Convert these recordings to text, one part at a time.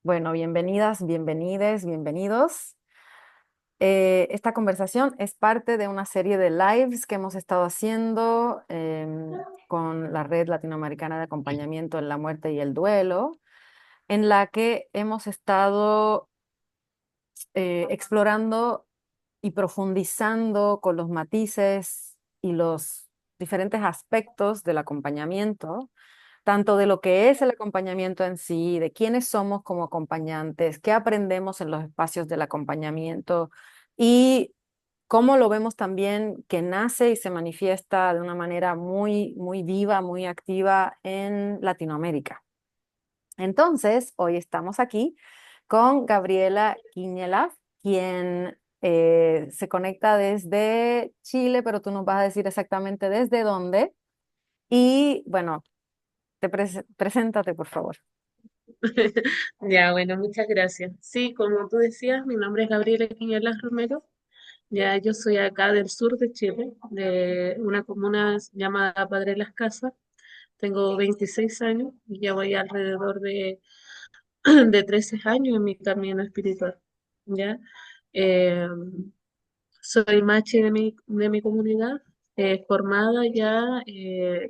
Bueno, bienvenidas, bienvenides, bienvenidos. Esta conversación es parte de una serie de lives que hemos estado haciendo con la Red Latinoamericana de Acompañamiento en la Muerte y el Duelo, en la que hemos estado explorando y profundizando con los matices y los diferentes aspectos del acompañamiento, tanto de lo que es el acompañamiento en sí, de quiénes somos como acompañantes, qué aprendemos en los espacios del acompañamiento y cómo lo vemos también que nace y se manifiesta de una manera muy, muy viva, muy activa en Latinoamérica. Entonces, hoy estamos aquí con Gabriela Quiñela, quien se conecta desde Chile, pero tú nos vas a decir exactamente desde dónde. Y bueno, preséntate, por favor. Ya, bueno, muchas gracias. Sí, como tú decías, mi nombre es Gabriela Quiñolas Romero. Ya, yo soy acá del sur de Chile, de una comuna llamada Padre Las Casas. Tengo 26 años y ya voy alrededor de 13 años en mi camino espiritual. Ya, Eh, soy machi de mi comunidad, formada ya,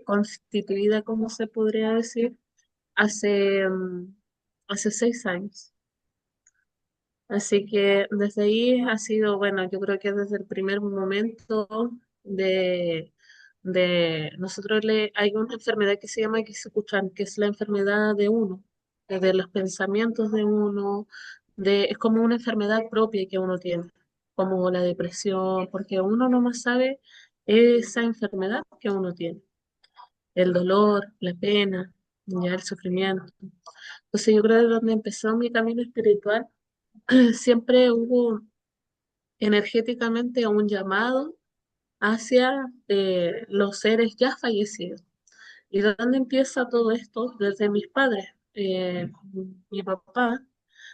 constituida, como se podría decir, hace, hace 6 años. Así que desde ahí ha sido, bueno, yo creo que desde el primer momento de, nosotros hay una enfermedad que se llama Kisukuchan, que es la enfermedad de uno, de los pensamientos de uno, es como una enfermedad propia que uno tiene, como la depresión, porque uno nomás sabe esa enfermedad que uno tiene, el dolor, la pena, ya el sufrimiento. Entonces yo creo que donde empezó mi camino espiritual siempre hubo energéticamente un llamado hacia los seres ya fallecidos. ¿Y dónde empieza todo esto? Desde mis padres. Mi papá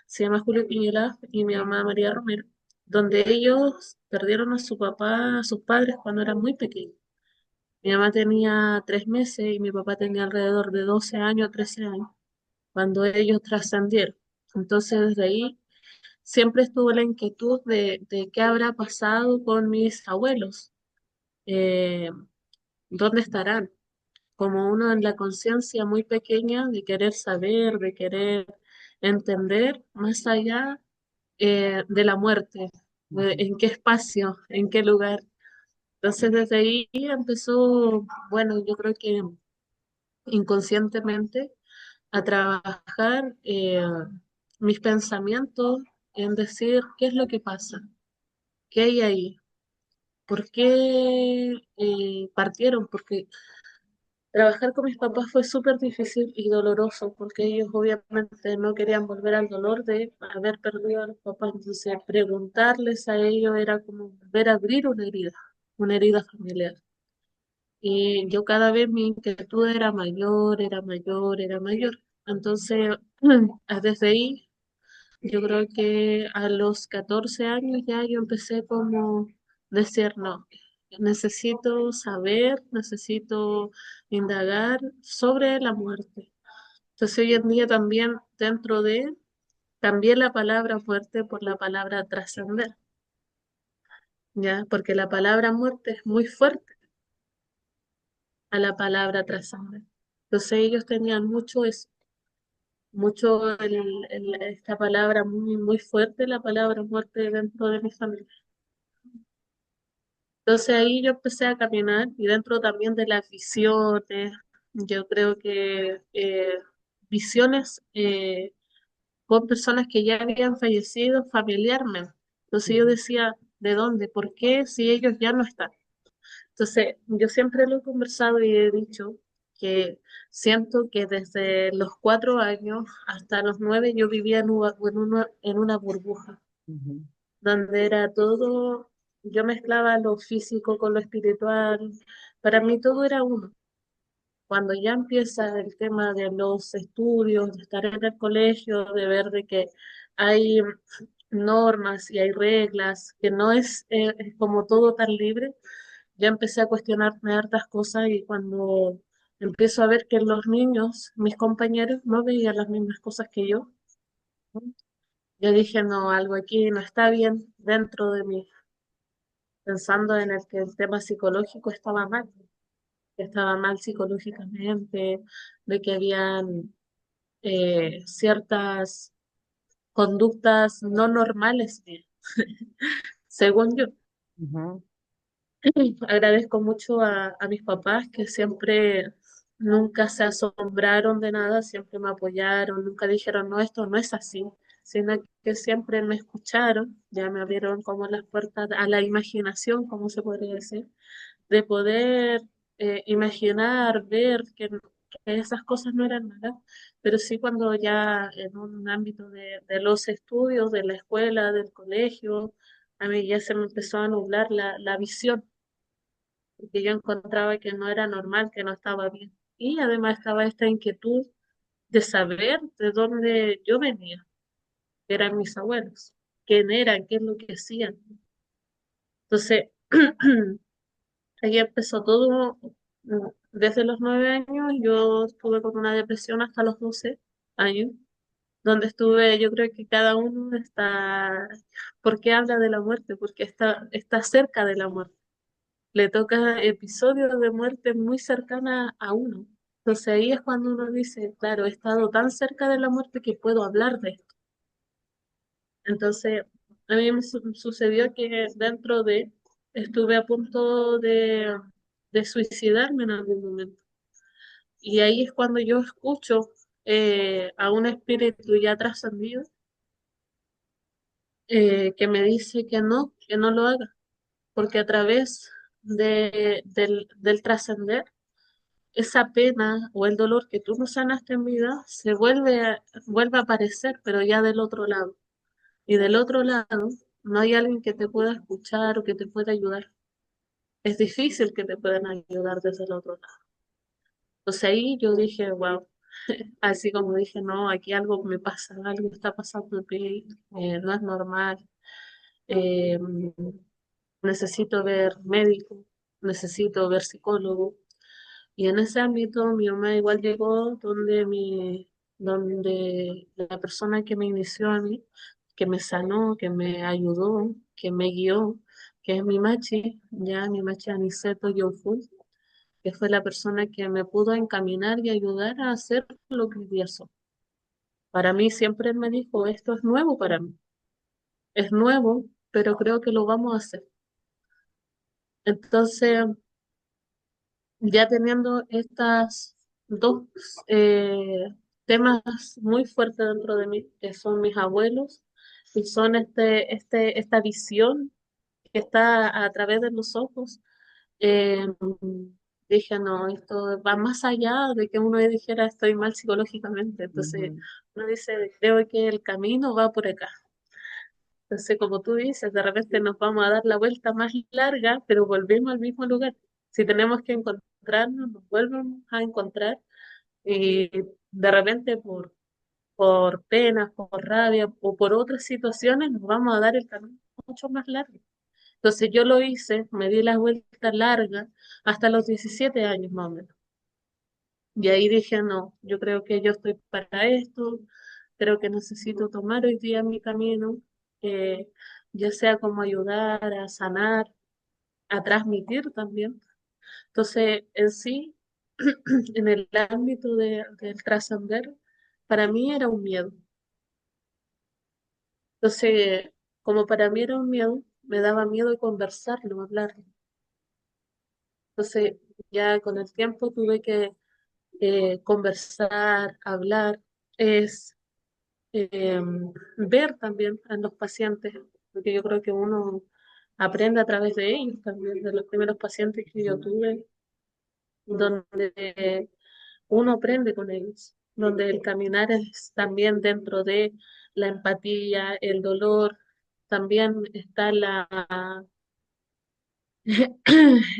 se llama Julio Piñera y mi mamá María Romero, donde ellos perdieron a su papá, a sus padres cuando eran muy pequeños. Mi mamá tenía 3 meses y mi papá tenía alrededor de 12 años, 13 años, cuando ellos trascendieron. Entonces, desde ahí siempre estuvo la inquietud de qué habrá pasado con mis abuelos, eh, dónde estarán, como uno en la conciencia muy pequeña de querer saber, de querer entender más allá de la muerte, en qué espacio, en qué lugar. Entonces desde ahí empezó, bueno, yo creo que inconscientemente a trabajar mis pensamientos en decir qué es lo que pasa, qué hay ahí, por qué partieron, porque trabajar con mis papás fue súper difícil y doloroso, porque ellos obviamente no querían volver al dolor de haber perdido a los papás, entonces preguntarles a ellos era como volver a abrir una herida familiar. Y yo cada vez mi inquietud era mayor, era mayor, era mayor. Entonces, desde ahí yo creo que a los 14 años ya yo empecé como decir, no, necesito saber, necesito indagar sobre la muerte. Entonces hoy en día también dentro de, cambié la palabra muerte por la palabra trascender, ¿ya? Porque la palabra muerte es muy fuerte a la palabra trascender. Entonces ellos tenían mucho eso, mucho esta palabra muy, muy fuerte, la palabra muerte dentro de mi familia. Entonces ahí yo empecé a caminar y dentro también de las visiones, yo creo que visiones con personas que ya habían fallecido familiarmente. Entonces yo decía, ¿de dónde? ¿Por qué si ellos ya no están? Entonces yo siempre lo he conversado y he dicho que siento que desde los 4 años hasta los 9 yo vivía en una burbuja Ujú. donde era todo, yo mezclaba lo físico con lo espiritual, para mí todo era uno. Cuando ya empieza el tema de los estudios, de estar en el colegio, de ver de que hay normas y hay reglas, que no es como todo tan libre, ya empecé a cuestionarme hartas cosas y cuando empiezo a ver que los niños, mis compañeros, no veían las mismas cosas que yo, Yo dije, no, algo aquí no está bien dentro de mí, pensando en el que el tema psicológico estaba mal, que estaba mal psicológicamente, de que habían ciertas conductas no normales, según yo. Ujú, Agradezco mucho a mis papás que siempre nunca se asombraron de nada, siempre me apoyaron, nunca dijeron, no, esto no es así, sino que siempre me escucharon, ya me abrieron como las puertas a la imaginación, como se podría decir, de poder imaginar, ver que esas cosas no eran malas, pero sí cuando ya en un ámbito de los estudios, de la escuela, del colegio, a mí ya se me empezó a nublar la visión porque yo encontraba que no era normal, que no estaba bien. Y además estaba esta inquietud de saber de dónde yo venía, que eran mis abuelos, quién eran, qué es lo que hacían. Entonces, ahí empezó todo. Desde los 9 años yo estuve con una depresión hasta los 12 años, donde estuve, yo creo que cada uno está, ¿por qué habla de la muerte? Porque está cerca de la muerte, le toca episodios de muerte muy cercana a uno. Entonces ahí es cuando uno dice, claro, he estado tan cerca de la muerte que puedo hablar de esto. Entonces, a mí me sucedió que dentro de, estuve a punto de suicidarme en algún momento. Y ahí es cuando yo escucho a un espíritu ya trascendido que me dice que no lo haga, porque a través del trascender, esa pena o el dolor que tú no sanaste en vida vuelve a aparecer, pero ya del otro lado. Y del otro lado no hay alguien que te pueda escuchar o que te pueda ayudar. Es difícil que te puedan ayudar desde el otro lado. Entonces ahí yo dije, wow, así como dije, no, aquí algo me pasa, algo está pasando en mí, no es normal. eh, Necesito ver médico, necesito ver psicólogo. Y en ese ámbito mi mamá igual llegó donde la persona que me inició a mí, que me sanó, que me ayudó, que me guió, que es mi machi, ya mi machi Aniceto Yofu, que fue la persona que me pudo encaminar y ayudar a hacer lo que hoy día soy. Para mí siempre él me dijo, esto es nuevo para mí, es nuevo, pero creo que lo vamos a hacer. Entonces, ya teniendo estas dos temas muy fuertes dentro de mí, que son mis abuelos, y son esta visión que está a través de los ojos, eh, dije, no, esto va más allá de que uno dijera estoy mal psicológicamente. Entonces, ujú, uno dice, creo que el camino va por acá. Entonces, como tú dices, de repente nos vamos a dar la vuelta más larga, pero volvemos al mismo lugar. Si tenemos que encontrarnos, nos volvemos a encontrar y de repente por penas, por rabia o por otras situaciones nos vamos a dar el camino mucho más largo. Entonces yo lo hice, me di la vuelta larga hasta los 17 años más o menos. Y ahí dije, no, yo creo que yo estoy para esto, creo que necesito tomar hoy día mi camino, eh, ya sea como ayudar a sanar, a transmitir también. Entonces, en sí, en el ámbito del trascender, para mí era un miedo. Entonces, como para mí era un miedo, me daba miedo conversarlo, hablarlo. Entonces, ya con el tiempo tuve que conversar, hablar, es eh, ver también a los pacientes, porque yo creo que uno aprende a través de ellos también, de los primeros pacientes que yo tuve, donde uno aprende con ellos, donde el caminar es también dentro de la empatía, el dolor, también está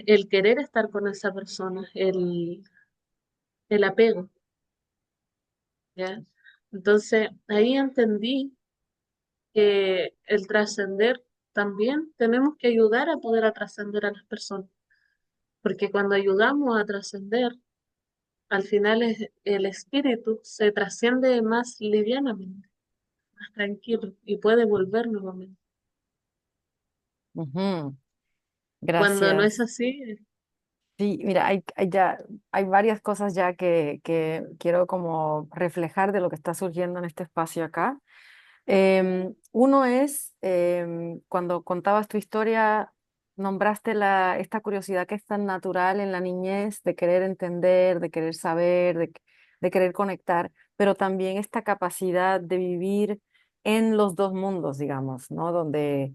el querer estar con esa persona, el apego, ¿ya? Entonces, ahí entendí que el trascender también tenemos que ayudar a poder a trascender a las personas, porque cuando ayudamos a trascender, al final el espíritu se trasciende más livianamente. más tranquilo y puede volver nuevamente. Ujú. Cuando no es Gracias. así, Sí, mira, hay varias cosas ya que quiero como reflejar de lo que está surgiendo en este espacio acá. Uno es, cuando contabas tu historia, nombraste esta curiosidad que es tan natural en la niñez de querer entender, de querer saber, de querer conectar, pero también esta capacidad de vivir en los dos mundos, digamos, ¿no? Donde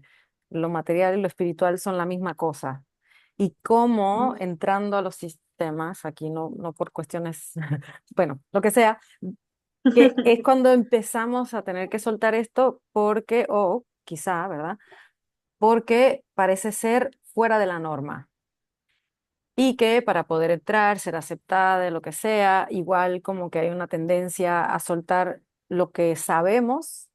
lo material y lo espiritual son la misma cosa. Y cómo entrando a los sistemas, aquí no por cuestiones, bueno, lo que sea, que es cuando empezamos a tener que soltar esto porque, o quizá, ¿verdad? Porque parece ser fuera de la norma y que para poder entrar, ser aceptada, de lo que sea, igual como que hay una tendencia a soltar lo que sabemos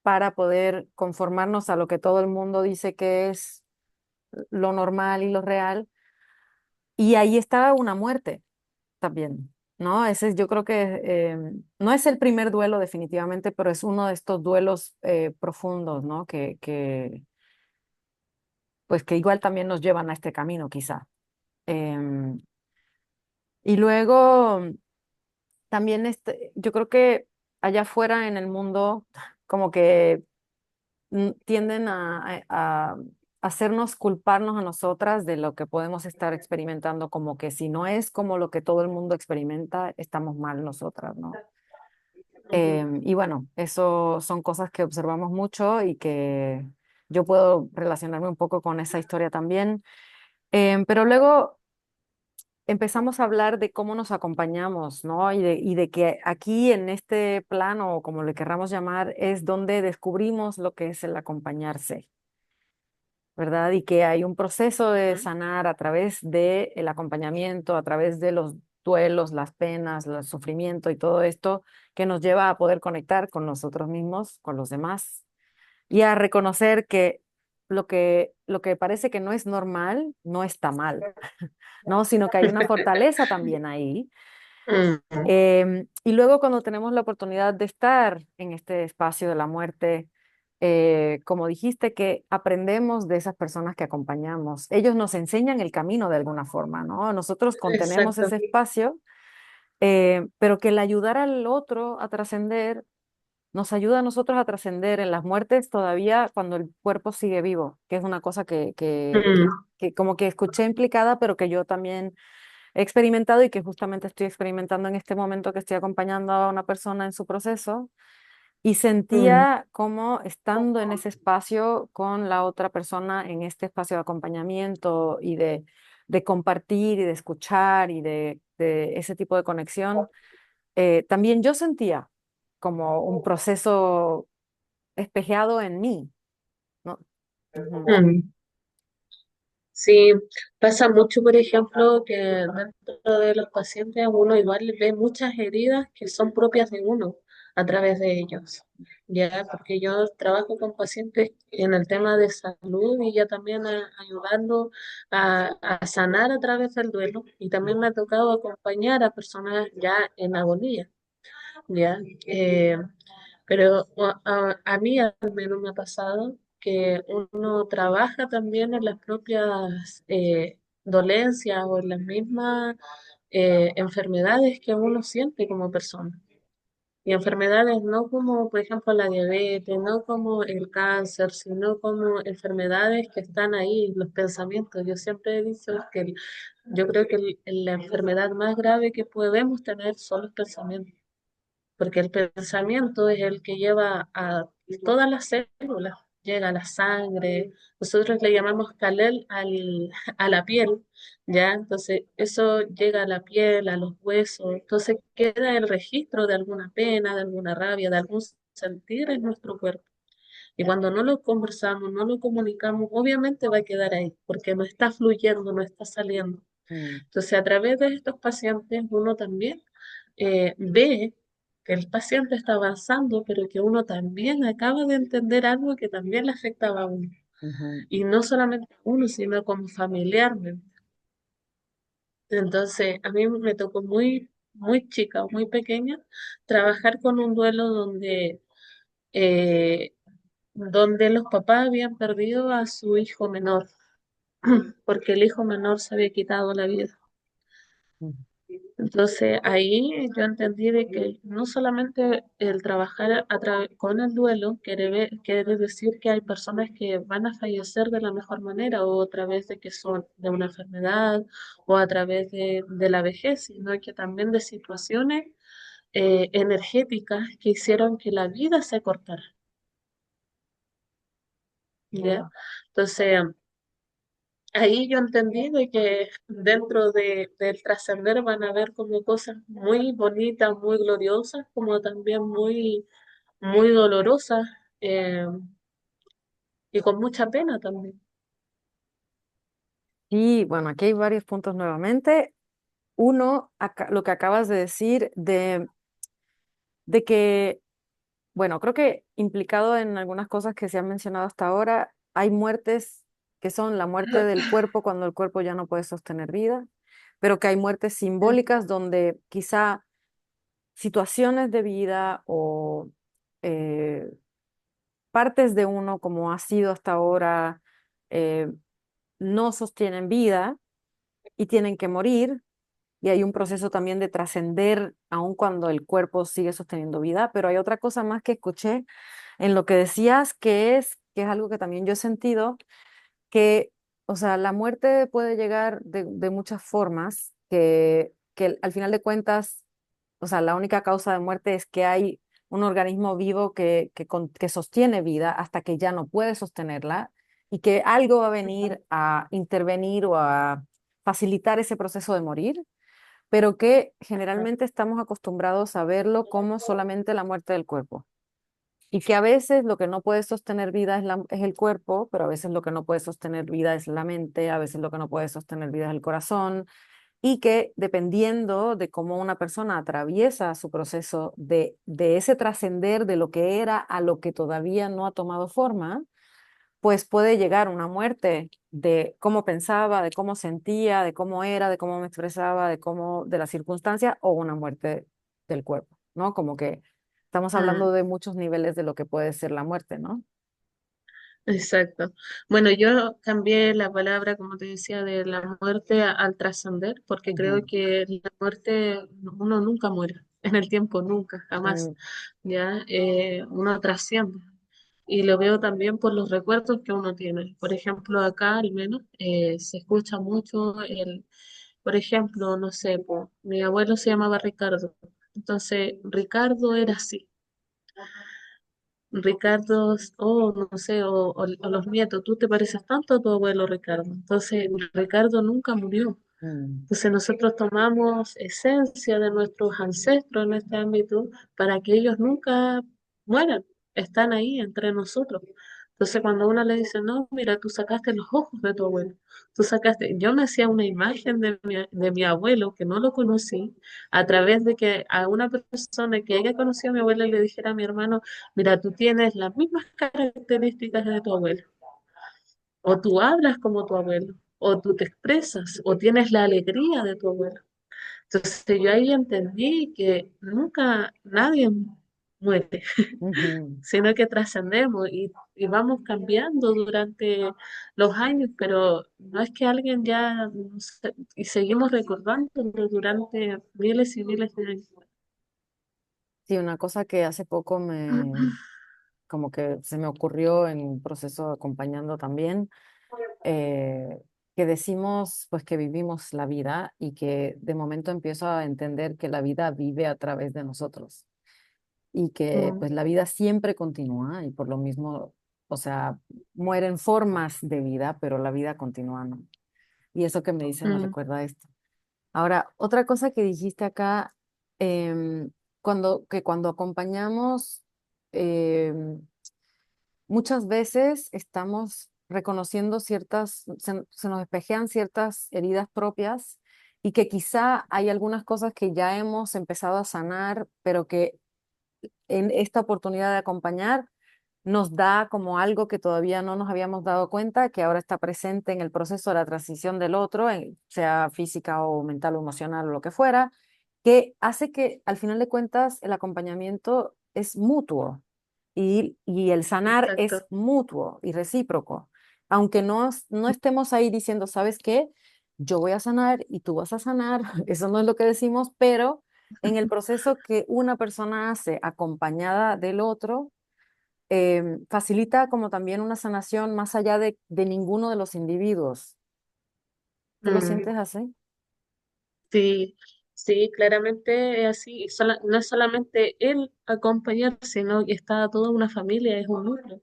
para poder conformarnos a lo que todo el mundo dice que es lo normal y lo real. Y ahí está una muerte también, ¿no? Ese yo creo que no es el primer duelo definitivamente, pero es uno de estos duelos profundos, ¿no? Pues que igual también nos llevan a este camino, quizá. Em, y luego también yo creo que allá afuera en el mundo como que tienden a hacernos culparnos a nosotras de lo que podemos estar experimentando, como que si no es como lo que todo el mundo experimenta, estamos mal nosotras, ¿no? ujú, Y bueno, eso son cosas que observamos mucho y que yo puedo relacionarme un poco con esa historia también. Pero luego empezamos a hablar de cómo nos acompañamos, ¿no? Y de que aquí en este plano, o como le querramos llamar, es donde descubrimos lo que es el acompañarse, ¿verdad? Y que hay un proceso de ujú, sanar a través del acompañamiento, a través de los duelos, las penas, el sufrimiento y todo esto que nos lleva a poder conectar con nosotros mismos, con los demás y a reconocer que lo que parece que no es normal no está mal, ¿no? Sino que hay una fortaleza también ahí. ujú, Y luego cuando tenemos la oportunidad de estar en este espacio de la muerte, como dijiste, que aprendemos de esas personas que acompañamos. Ellos nos enseñan el camino de alguna forma, ¿no? Nosotros contenemos exacto. ese espacio, pero que el ayudar al otro a trascender nos ayuda a nosotros a trascender en las muertes todavía cuando el cuerpo sigue vivo, que es una cosa Mm, que como que escuché implicada, pero que yo también he experimentado y que justamente estoy experimentando en este momento que estoy acompañando a una persona en su proceso. Y mm, sentía como estando en ese espacio con la otra persona, en este espacio de acompañamiento y de compartir y de escuchar y de ese tipo de conexión, también yo sentía como un proceso espejeado en mí, ¿no? Ujú, mm. Sí, pasa mucho, por ejemplo, que dentro de los pacientes uno igual ve muchas heridas que son propias de uno a través de ellos, ya, porque yo trabajo con pacientes en el tema de salud y ya también ayudando a sanar a través del duelo y también me ha tocado acompañar a personas ya en agonía, ya. Pero a mí al menos me ha pasado que uno trabaja también en las propias dolencias o en las mismas enfermedades que uno siente como persona. Y enfermedades no como, por ejemplo, la diabetes, no como el cáncer, sino como enfermedades que están ahí, los pensamientos. Yo siempre he dicho que yo creo que la enfermedad más grave que podemos tener son los pensamientos porque el pensamiento es el que lleva a todas las células, llega a la sangre, nosotros le llamamos calel a la piel, ¿ya? Entonces, eso llega a la piel, a los huesos, entonces queda el registro de alguna pena, de alguna rabia, de algún sentir en nuestro cuerpo. Y cuando no lo conversamos, no lo comunicamos, obviamente va a quedar ahí, porque no está fluyendo, no está saliendo. mm, Entonces, a través de estos pacientes, uno también ve que el paciente está avanzando, pero que uno también acaba de entender algo que también le afectaba a uno. ujú, Y no solamente a uno, sino como familiarmente. Entonces, a mí me tocó muy chica, muy pequeña, trabajar con un duelo donde eh, donde los papás habían perdido a su hijo menor, porque el hijo menor se había quitado la vida. ujú. Entonces ahí yo entendí de que no solamente el trabajar con el duelo quiere decir que hay personas que van a fallecer de la mejor manera o a través de que son de una enfermedad o a través de la vejez, sino que también de situaciones energéticas que hicieron que la vida se cortara, ¿ya? Entonces ahí yo entendí de que dentro del trascender van a haber como cosas muy bonitas, muy gloriosas, como también muy dolorosas, eh, y con mucha pena también. Y bueno, aquí hay varios puntos nuevamente. Uno, lo que acabas de decir de que, bueno, creo que implicado en algunas cosas que se han mencionado hasta ahora, hay muertes que son la muerte del cuerpo cuando el cuerpo ya no puede sostener vida, pero que hay muertes simbólicas donde quizá situaciones de vida o eh, partes de uno, como ha sido hasta ahora, eh, no sostienen vida y tienen que morir. Y hay un proceso también de trascender, aun cuando el cuerpo sigue sosteniendo vida. Pero hay otra cosa más que escuché en lo que decías, que es algo que también yo he sentido, que, o sea, la muerte puede llegar de muchas formas, que al final de cuentas, o sea, la única causa de muerte es que hay un organismo vivo que sostiene vida hasta que ya no puede sostenerla y que algo va a venir a intervenir o a facilitar ese proceso de morir, pero que generalmente estamos acostumbrados a verlo como solamente la muerte del cuerpo. Y que a veces lo que no puede sostener vida es el cuerpo, pero a veces lo que no puede sostener vida es la mente, a veces lo que no puede sostener vida es el corazón, y que dependiendo de cómo una persona atraviesa su proceso de ese trascender de lo que era a lo que todavía no ha tomado forma, pues puede llegar una muerte de cómo pensaba, de cómo sentía, de cómo era, de cómo me expresaba, de la circunstancia, o una muerte del cuerpo, ¿no? Como que estamos hablando Mm, de muchos niveles de lo que puede ser la muerte, ¿no? exacto. Bueno, yo cambié la palabra, como te decía, de la muerte al trascender, porque creo Ujú. que la muerte, uno nunca muere, en el tiempo nunca, jamás, Mm, ¿ya? Uno trasciende. Y lo veo también por los recuerdos que uno tiene. Por ejemplo, acá al menos se escucha mucho por ejemplo, no sé, mi abuelo se llamaba Ricardo. Entonces, Ricardo era así. Ricardo, no sé, o los nietos, tú te pareces tanto a tu abuelo Ricardo. Entonces, Ricardo nunca murió. mm, Entonces nosotros tomamos esencia de nuestros ancestros en este ámbito para que ellos nunca mueran, están ahí entre nosotros. Entonces cuando uno le dice, no, mira, tú sacaste los ojos de tu abuelo, tú sacaste, yo me hacía una imagen de mi abuelo que no lo conocí, a través de que a una persona que haya conocido a mi abuelo le dijera a mi hermano, mira, tú tienes las mismas características de tu abuelo. O tú hablas como tu abuelo, o tú te expresas, o tienes la alegría de tu abuelo. Entonces yo ahí entendí que nunca nadie muere, ujú. sino que trascendemos y vamos cambiando durante los años, pero no es que alguien ya, no sé, y seguimos recordándolo durante miles y miles de años. Sí, una cosa que hace poco como que se me ocurrió en un proceso acompañando también, eh, que decimos pues que vivimos la vida y que de momento empiezo a entender que la vida vive a través de nosotros y que Mm, pues la vida siempre continúa y por lo mismo, o sea, mueren formas de vida, pero la vida continúa, ¿no? Y eso que me dice me mm, recuerda esto. Ahora, otra cosa que dijiste acá, em, cuando acompañamos, em, muchas veces estamos reconociendo se nos espejean ciertas heridas propias y que quizá hay algunas cosas que ya hemos empezado a sanar, pero que en esta oportunidad de acompañar nos da como algo que todavía no nos habíamos dado cuenta, que ahora está presente en el proceso de la transición del otro, sea física o mental o emocional o lo que fuera, que hace que al final de cuentas el acompañamiento es mutuo. y el sanar es exacto. mutuo y recíproco. Aunque no estemos ahí diciendo, ¿sabes qué? Yo voy a sanar y tú vas a sanar, eso no es lo que decimos, pero en el proceso que una persona hace acompañada del otro, facilita como también una sanación más allá de ninguno de los individuos. ¿Tú lo Mm, sientes así? sí, sí, claramente es así. Y no es solamente él acompañar, sino que está toda una familia, es un núcleo.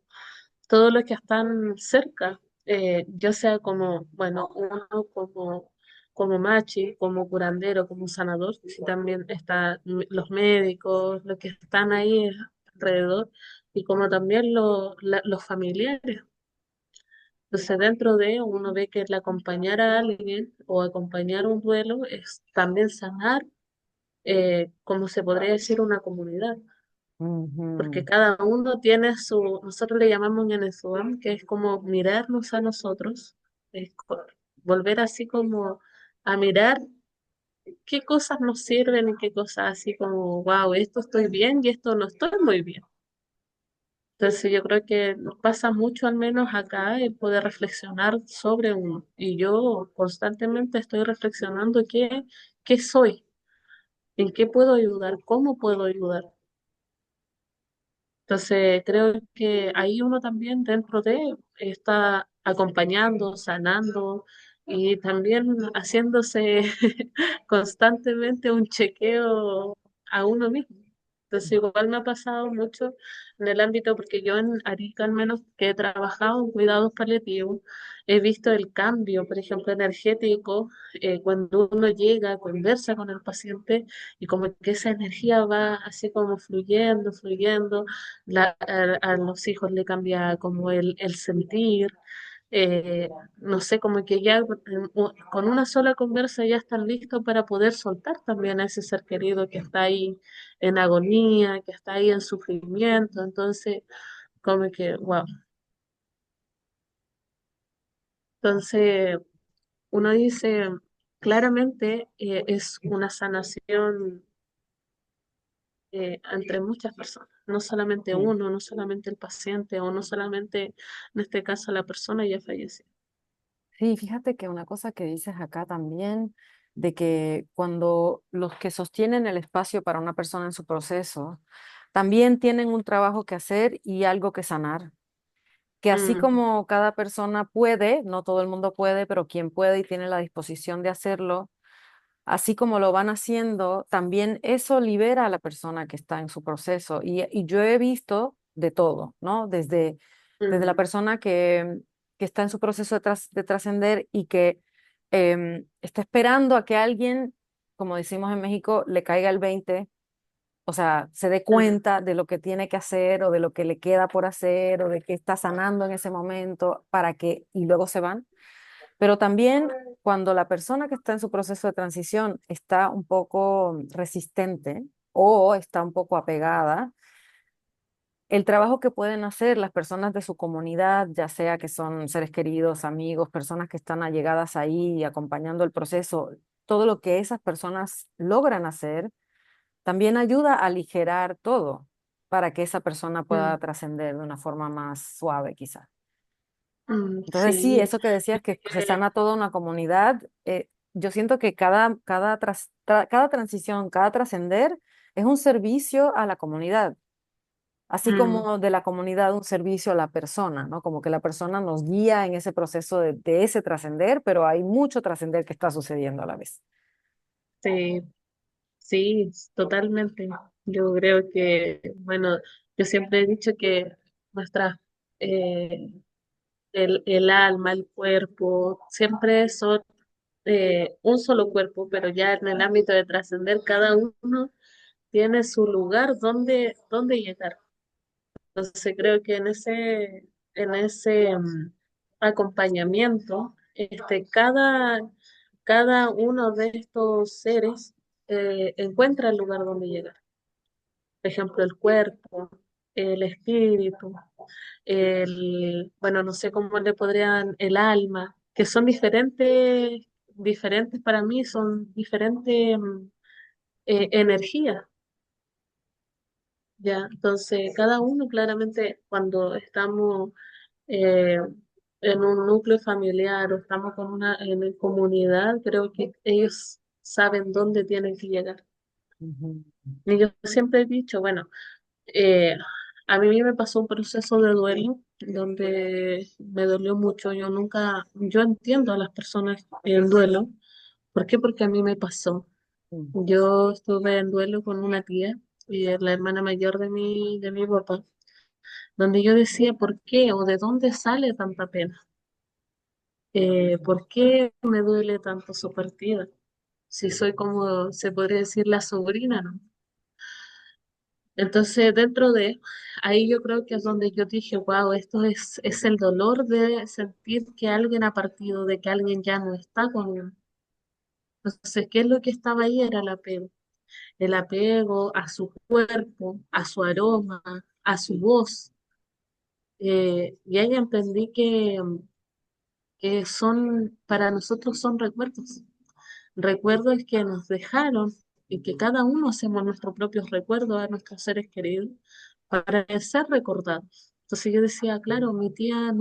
Todos los que están cerca, ya sea como, bueno, uno como machi, como curandero, como sanador, y también están los médicos, los que están ahí alrededor, y como también los familiares. Entonces, dentro de uno ve que el acompañar a alguien o acompañar un duelo es también sanar, como se podría decir, una comunidad, porque Ujú. cada uno tiene nosotros le llamamos en el Sudán, que es como mirarnos a nosotros, es volver así como a mirar qué cosas nos sirven y qué cosas así como, wow, esto estoy bien y esto no estoy muy bien. Entonces yo creo que nos pasa mucho, al menos acá, el poder reflexionar sobre uno. Y yo constantemente estoy reflexionando qué soy, en qué puedo ayudar, cómo puedo ayudar. Entonces creo que ahí uno también dentro de está acompañando, sanando y también haciéndose constantemente un chequeo a uno mismo. Entonces igual me ha pasado mucho en el ámbito, porque yo en Arica al menos que he trabajado en cuidados paliativos, he visto el cambio, por ejemplo, energético, cuando uno llega, conversa con el paciente y como que esa energía va así como fluyendo, fluyendo, a los hijos le cambia como el sentir, no sé, como que ya con una sola conversa ya están listos para poder soltar también a ese ser querido que está ahí en agonía, que está ahí en sufrimiento. Entonces, como que, wow. Entonces, uno dice, claramente es una sanación entre muchas personas, no solamente Sí. uno, no solamente el paciente o no solamente, en este caso, la persona ya falleció. Sí, fíjate que una cosa que dices acá también, de que cuando los que sostienen el espacio para una persona en su proceso, también tienen un trabajo que hacer y algo que sanar. Que así Mm, como cada persona puede, no todo el mundo puede, pero quien puede y tiene la disposición de hacerlo, así como lo van haciendo, también eso libera a la persona que está en su proceso. Y yo he visto de todo, ¿no? Desde la mm, persona que está en su proceso de trascender y que está esperando a que alguien, como decimos en México, le caiga el 20, o sea, se dé mm, cuenta de lo que tiene que hacer o de lo que le queda por hacer o de que está sanando en ese momento para que, y luego se van. Pero también cuando la persona que está en su proceso de transición está un poco resistente o está un poco apegada, el trabajo que pueden hacer las personas de su comunidad, ya sea que son seres queridos, amigos, personas que están allegadas ahí acompañando el proceso, todo lo que esas personas logran hacer, también ayuda a aligerar todo para que esa persona pueda mm, trascender de una forma más suave, quizás. Entonces, sí, sí, eso que decías es que se que, sana toda una comunidad, yo siento que cada transición, cada trascender es un servicio a la comunidad, así mm, como de la comunidad un servicio a la persona, ¿no? Como que la persona nos guía en ese proceso de ese trascender, pero hay mucho trascender que está sucediendo a la vez. sí, sí, totalmente. Yo creo que, bueno, yo siempre he dicho que nuestra, eh, el alma, el cuerpo, siempre son un solo cuerpo, pero ya en el ámbito de trascender, cada uno tiene su lugar donde llegar. Entonces creo que en ese acompañamiento, cada uno de estos seres encuentra el lugar donde llegar. Por ejemplo, el cuerpo, el espíritu, bueno, no sé cómo le podrían, el alma, que son diferentes, diferentes para mí, son diferentes energías. ya. Entonces, cada uno claramente cuando estamos eh, en un núcleo familiar o estamos con una en comunidad, creo que ellos saben dónde tienen que llegar. Ujú, Y yo siempre he dicho, bueno, eh, a mí me pasó un proceso de duelo donde me dolió mucho. Yo entiendo a las personas en duelo. ¿Por qué? Porque a mí me pasó. ujú, Yo estuve en duelo con una tía y es la hermana mayor de mi papá, donde yo decía, ¿por qué o de dónde sale tanta pena? ¿Por qué me duele tanto su partida? Si soy como se podría decir la sobrina, ¿no? Entonces, dentro de ahí yo creo que es donde yo dije, wow, es el dolor de sentir que alguien ha partido, de que alguien ya no está conmigo. Entonces, ¿qué es lo que estaba ahí? Era el apego a su cuerpo, a su aroma, a su voz. Y ahí entendí que para nosotros son recuerdos, recuerdos que nos dejaron y que cada uno hacemos nuestros propios recuerdos a nuestros seres queridos para ser recordados. Entonces yo decía, claro, mi tía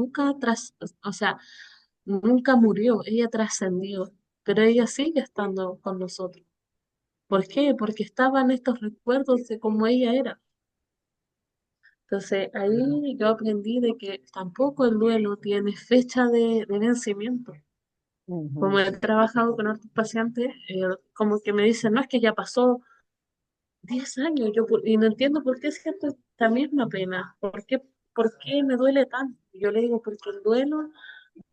o sea, nunca murió, ella trascendió, pero ella sigue estando con nosotros. ¿Por qué? Porque estaban estos recuerdos de cómo ella era. Entonces ahí yo aprendí de que tampoco el duelo tiene fecha de vencimiento. Como ujú, he trabajado con otros pacientes, como que me dicen, no es que ya pasó 10 años, y no entiendo por qué siento esta misma pena, por qué me duele tanto. Y yo le digo, porque el duelo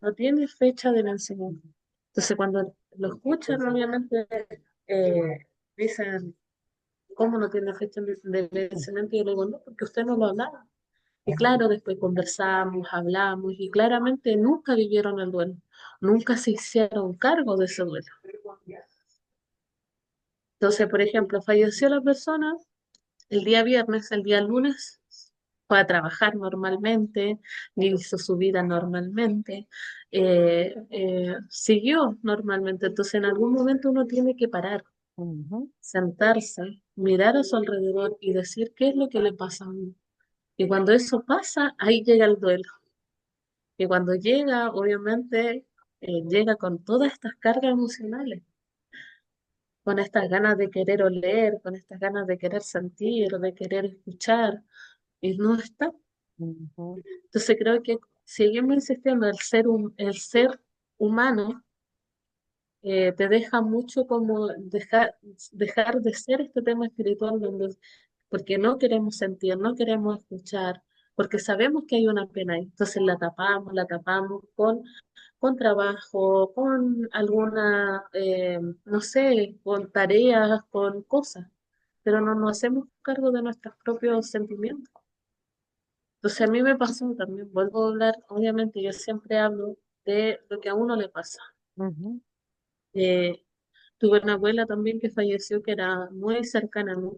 no tiene fecha de vencimiento. Entonces cuando lo escuchan, obviamente dicen, ¿cómo no tiene fecha de vencimiento? Y yo le digo, no, porque usted no lo hablaba. Y claro, después conversamos, hablamos, y claramente nunca vivieron el duelo, nunca se hicieron cargo de ese duelo. Entonces, por ejemplo, falleció la persona el día viernes, el día lunes fue a trabajar normalmente, hizo su vida normalmente, siguió normalmente. Entonces, en algún momento uno tiene que parar, ujú, sentarse, mirar a su alrededor y decir qué es lo que le pasa a uno. Y cuando eso pasa, ahí llega el duelo. Y cuando llega, obviamente, llega con todas estas cargas emocionales, con estas ganas de querer oler, con estas ganas de querer sentir, de querer escuchar, y no está. ujú, Entonces creo que seguimos insistiendo, el ser humano te deja mucho como dejar de ser este tema espiritual porque no queremos sentir, no queremos escuchar, porque sabemos que hay una pena ahí. Entonces la tapamos con trabajo, con alguna, no sé, con tareas, con cosas, pero no nos hacemos cargo de nuestros propios sentimientos. Entonces a mí me pasó también, vuelvo a hablar, obviamente yo siempre hablo de lo que a uno le pasa. ujú, Eh, Tuve una abuela también que falleció, que era muy cercana a mí,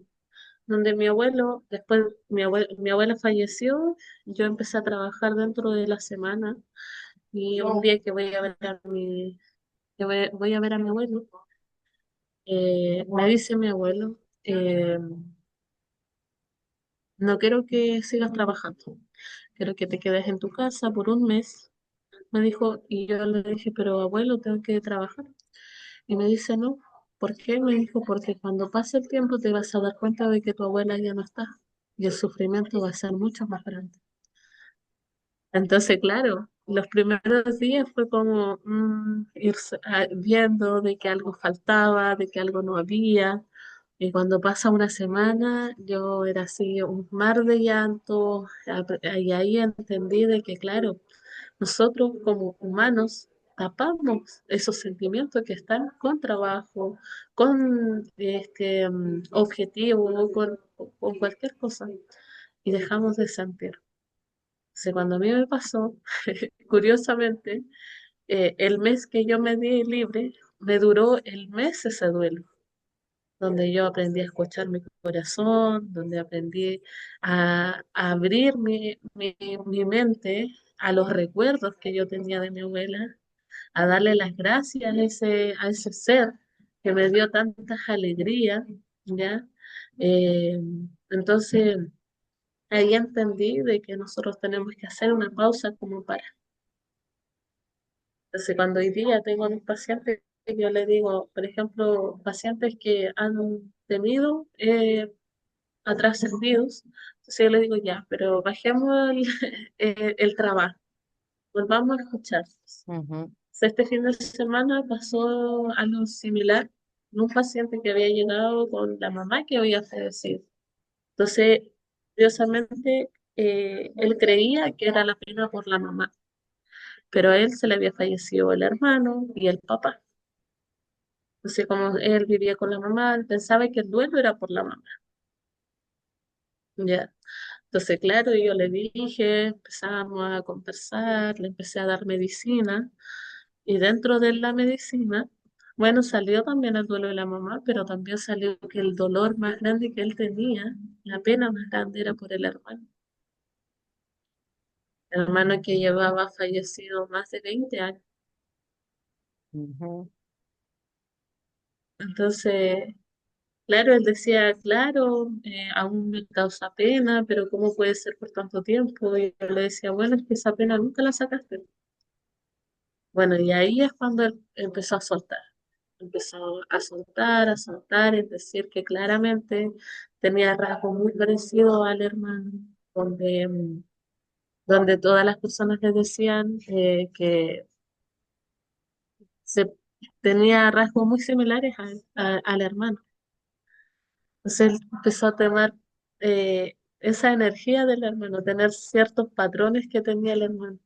donde mi abuelo, después mi abuela falleció, yo empecé a trabajar dentro de la semana y un día que voy a ver voy a ver a mi abuelo, me dice mi abuelo, no quiero que sigas trabajando, quiero que te quedes en tu casa por un mes. Me dijo, y yo le dije, pero abuelo, tengo que trabajar. Y me dice, no, ¿por qué? Me dijo, porque cuando pase el tiempo te vas a dar cuenta de que tu abuela ya no está y el sufrimiento va a ser mucho más grande. Entonces, claro, los primeros días fue como viendo de que algo faltaba, de que algo no había. Y cuando pasa una semana, yo era así un mar de llanto, y ahí entendí de que, claro, nosotros como humanos tapamos esos sentimientos que están con trabajo, con objetivo, con cualquier cosa, y dejamos de sentir. Entonces, cuando a mí me pasó, curiosamente, el mes que yo me di libre, me duró el mes ese duelo, donde yo aprendí a escuchar mi corazón, donde aprendí a abrir mi mente a los recuerdos que yo tenía de mi abuela, a darle las gracias a ese ser que me dio tantas alegrías, ¿ya? Eh, entonces, ahí entendí de que nosotros tenemos que hacer una pausa como para. Entonces, cuando hoy día tengo a mis pacientes, yo le digo, por ejemplo, pacientes que han tenido atrascendidos, entonces yo le digo, ya, pero bajemos el trabajo, volvamos a escucharnos. Ujú, Este fin de semana pasó algo similar en un paciente que había llegado con la mamá que había fallecido. Entonces, curiosamente, él creía que era la pena por la mamá, pero a él se le había fallecido el hermano y el papá. Entonces, como él vivía con la mamá, él pensaba que el duelo era por la mamá. ¿Ya? Entonces, claro, yo le dije, empezamos a conversar, le empecé a dar medicina y dentro de la medicina, bueno, salió también el duelo de la mamá, pero también salió que el dolor más grande que él tenía, la pena más grande era por el hermano que llevaba fallecido más de 20 años. ujú, Entonces, claro, él decía, claro, aún me causa pena, pero ¿cómo puede ser por tanto tiempo? Y yo le decía, bueno, es que esa pena nunca la sacaste. Bueno, y ahí es cuando él empezó a soltar. Empezó a soltar, es decir, que claramente tenía rasgos muy parecidos al hermano, donde, donde todas las personas le decían que se tenía rasgos muy similares al hermano. Entonces él empezó a tomar esa energía del hermano, tener ciertos patrones que tenía el hermano.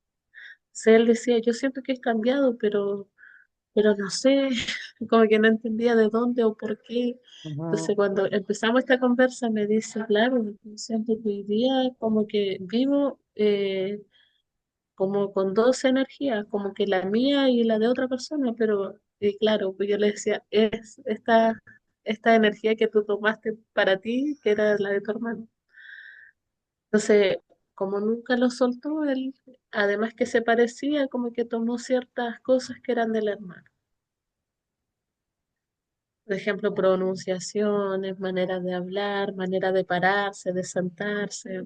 Entonces él decía, yo siento que he cambiado, pero no sé, como que no entendía de dónde o por qué. ujú, Entonces cuando empezamos esta conversa me dice, claro, yo siento que hoy día como que vivo como con dos energías, como que la mía y la de otra persona, pero y claro, pues yo le decía, es esta energía que tú tomaste para ti, que era la de tu hermano. Entonces, como nunca lo soltó, él, además que se parecía, como que tomó ciertas cosas que eran del hermano. Por ejemplo, pronunciaciones, maneras de hablar, manera de pararse, de sentarse.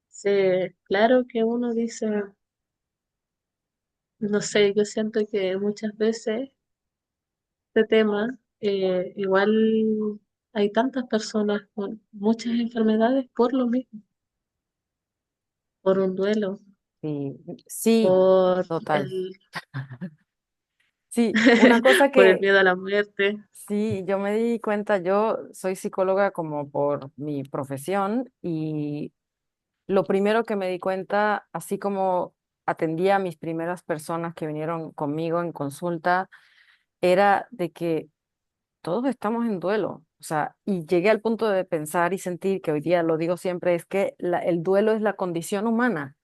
Sí, claro que uno dice, no sé, yo siento que muchas veces este tema, igual hay tantas personas con muchas enfermedades por lo mismo, por un duelo, sí, sí, por total. el, Sí, una cosa por el que miedo a la muerte. sí, yo me di cuenta, yo soy psicóloga como por mi profesión y lo primero que me di cuenta, así como atendía a mis primeras personas que vinieron conmigo en consulta, era de que todos estamos en duelo. O sea, y llegué al punto de pensar y sentir que hoy día lo digo siempre, es que el duelo es la condición humana